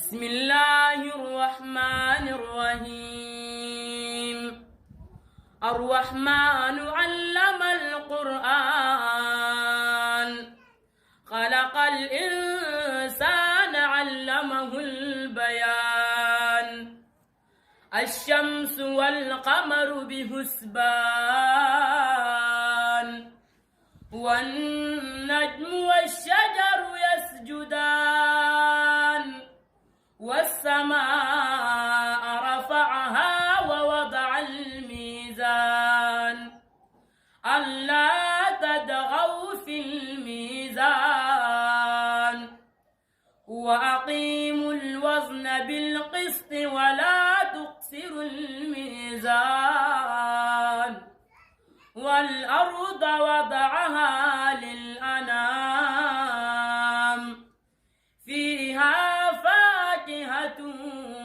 بسم الله الرحمن الرحيم. الرحمن علم القرآن، خلق الإنسان علمه البيان. الشمس والقمر بحسبان، والنجم والشجر يسجدان. والسماء رفعها ووضع الميزان، ألا تطغوا في الميزان. وأقيموا الوزن بالقسط ولا تخسروا الميزان. والأرض وضعها للأنام، فيها فاكهة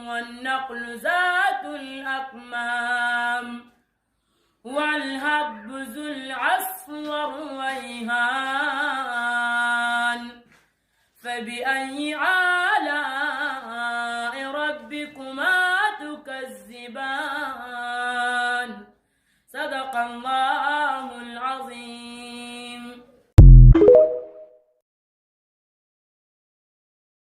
والنخل ذات الأكمام. والهب ذو العصف والريحان. فبأي آلاء ربكما تكذبان؟ صدق الله